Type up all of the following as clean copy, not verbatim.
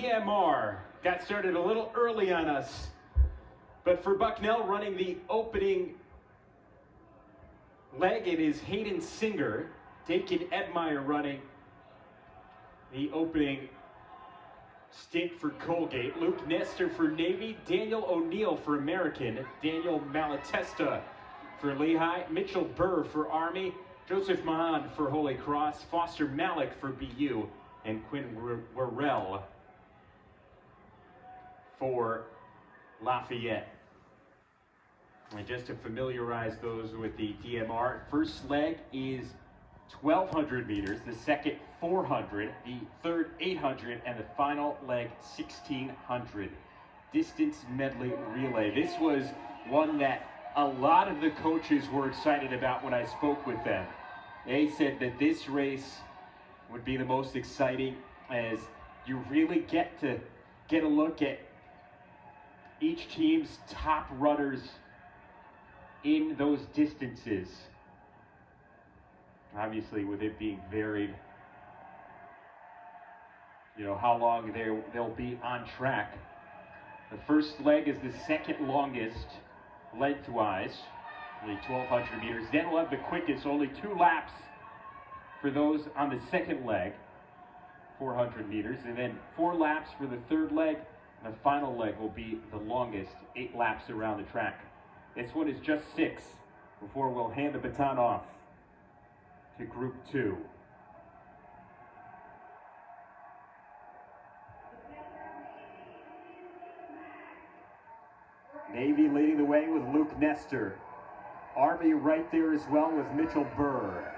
EMR got started a little early on us, but for Bucknell running the opening leg, it is Hayden Singer. Dakin Edmeyer running the opening stint for Colgate. Luke Nestor for Navy. Daniel O'Neill for American. Daniel Malatesta for Lehigh. Mitchell Burr for Army. Joseph Mahan for Holy Cross. Foster Malik for BU. And Quinn Worrell for Lafayette. And just to familiarize those with the DMR, first leg is 1,200 meters, the second 400, the third 800, and the final leg 1,600. Distance medley relay. This was one that a lot of the coaches were excited about when I spoke with them. They said that this race would be the most exciting, as you really get a look at each team's top runners in those distances. Obviously, with it being varied, how long they'll be on track. The first leg is the second longest lengthwise, the 1,200 meters. Then we'll have the quickest, only 2 laps for those on the second leg, 400 meters, and then 4 laps for the third leg. And the final leg will be the longest, 8 laps around the track. This one is just 6 before we'll hand the baton off to Group 2. Navy leading the way with Luke Nestor. Army right there as well with Mitchell Burr.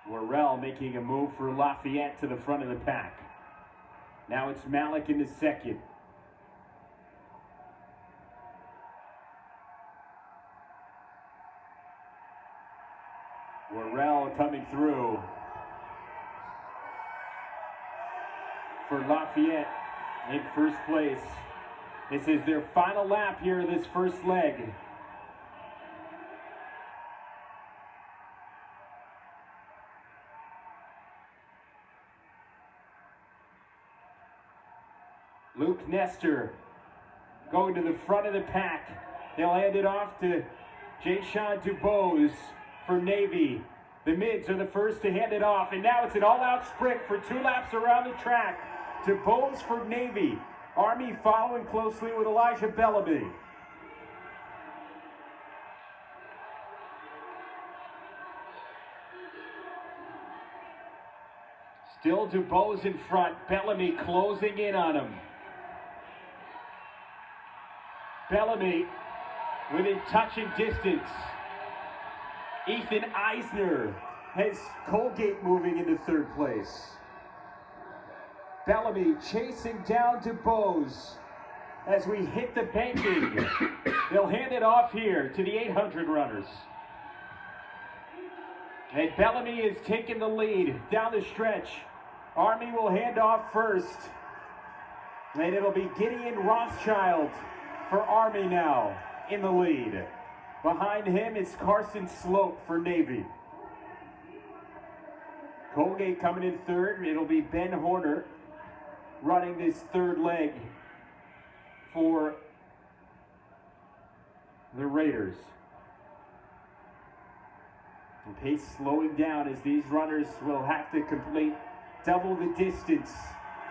Worrell making a move for Lafayette to the front of the pack. Now it's Malik in the second. Worrell coming through for Lafayette in first place. This is their final lap here of this first leg. Luke Nestor going to the front of the pack. They'll hand it off to Jay-Sean Dubose for Navy. The mids are the first to hand it off, and now it's an all-out sprint for 2 laps around the track. Dubose for Navy. Army following closely with Elijah Bellamy. Still Dubose in front. Bellamy closing in on him. Bellamy within touching distance. Ethan Eisner has Colgate moving into third place. Bellamy chasing down Dubose as we hit the banking. They'll hand it off here to the 800 runners. And Bellamy is taking the lead down the stretch. Army will hand off first. And it'll be Gideon Rothschild for Army now in the lead. Behind him is Carson Slope for Navy. Colgate coming in third. It'll be Ben Horner running this third leg for the Raiders. The pace slowing down as these runners will have to complete double the distance.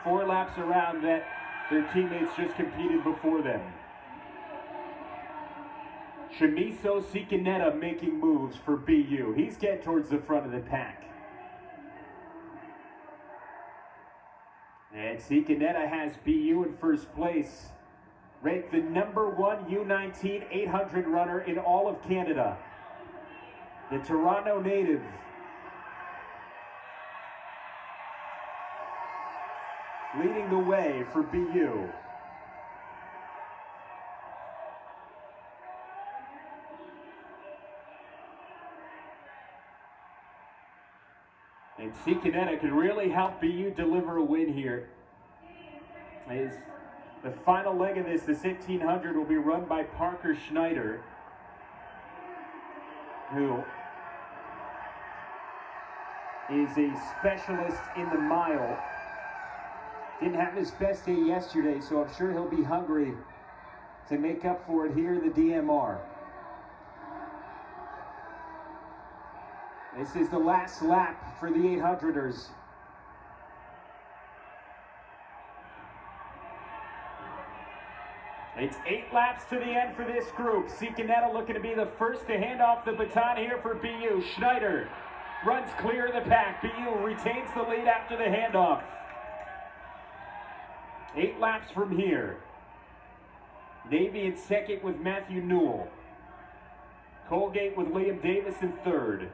4 laps around that their teammates just competed before them. Shimiso Sikaneta making moves for BU. He's getting towards the front of the pack. And Sikaneta has BU in first place. Ranked the #1 U19 800 runner in all of Canada. The Toronto native. Leading the way for BU. And Sikaneta could really help BU deliver a win here. As the final leg of this, the 1,600, will be run by Parker Schneider. who is a specialist in the mile. Didn't have his best day yesterday, so I'm sure he'll be hungry to make up for it here in the DMR. This is the last lap for the 800ers. It's 8 laps to the end for this group. Cicanetta looking to be the first to hand off the baton here for BU. Schneider runs clear of the pack. BU retains the lead after the handoff. 8 laps from here. Navy in second with Matthew Newell. Colgate with Liam Davis in third.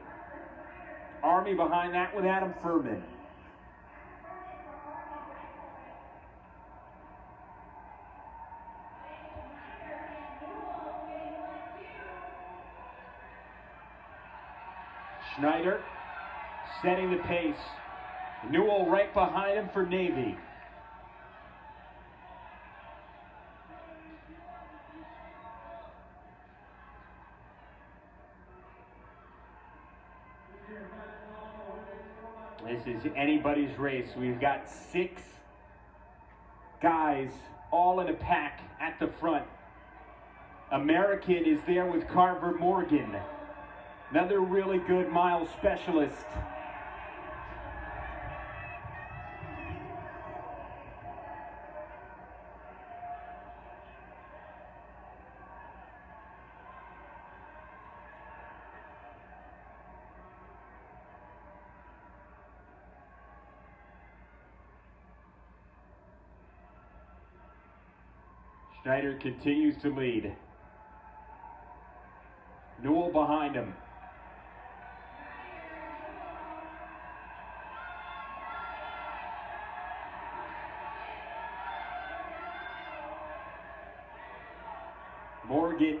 Army behind that with Adam Furman. Schneider setting the pace. Newell right behind him for Navy. This is anybody's race. We've got 6 guys all in a pack at the front. American is there with Carver Morgan, another really good mile specialist. Schneider continues to lead. Newell behind him. Morgan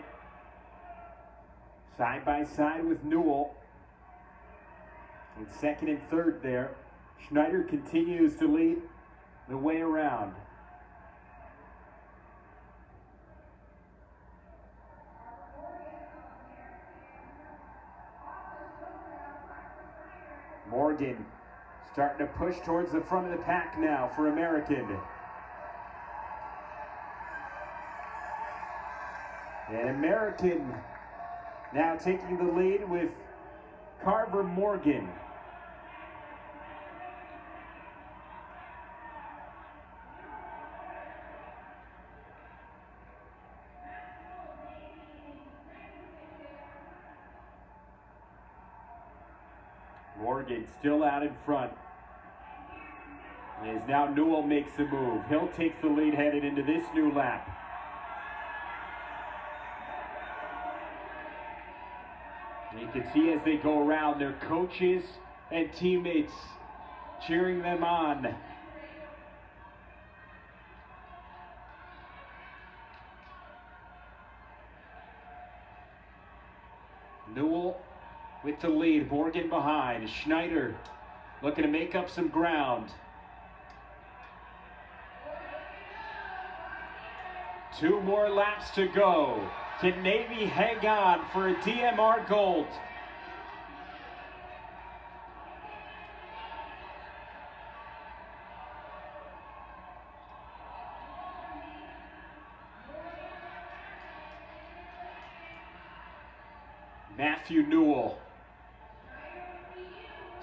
side by side with Newell. In second and third there. Schneider continues to lead the way around. Morgan starting to push towards the front of the pack now for American. And American now taking the lead with Carver Morgan. Morgan still out in front. As now Newell makes the move. He'll take the lead headed into this new lap. You can see as they go around, their coaches and teammates cheering them on. Newell with the lead, Morgan behind. Schneider looking to make up some ground. 2 more laps to go. Can Navy hang on for a DMR gold? Matthew Newell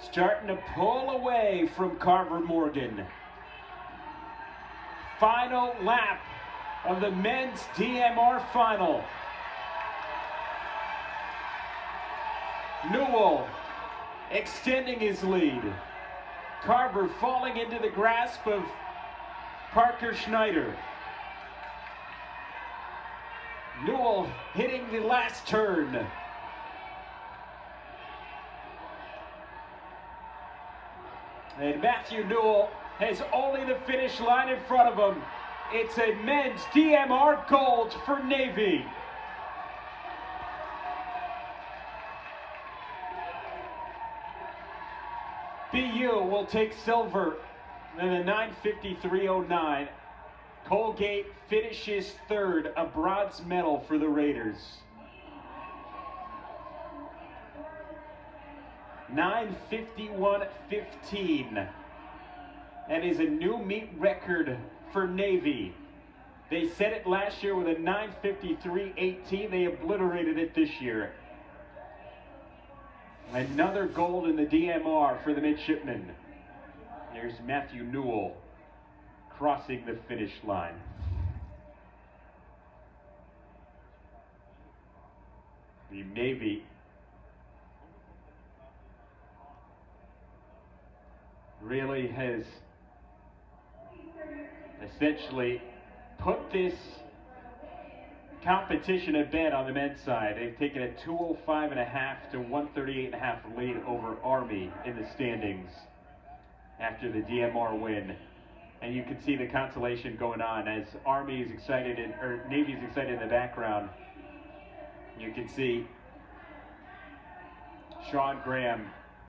starting to pull away from Carver Morgan. Final lap of the men's DMR final. Newell extending his lead. Carver falling into the grasp of Parker Schneider. Newell hitting the last turn. And Matthew Newell has only the finish line in front of him. It's a men's DMR gold for Navy. BU will take silver in the 9:53.09. Colgate finishes third, a bronze medal for the Raiders. 9:51.15. And is a new meet record for Navy. They set it last year with a 9:53.18. They obliterated it this year. Another gold in the DMR for the midshipmen. There's Matthew Newell crossing the finish line. The Navy really has essentially put this competition at bed on the men's side. They've taken a 205.5 to 138.5 lead over Army in the standings after the DMR win. And you can see the consolation going on as Army is excited or Navy is excited in the background. You can see Sean Graham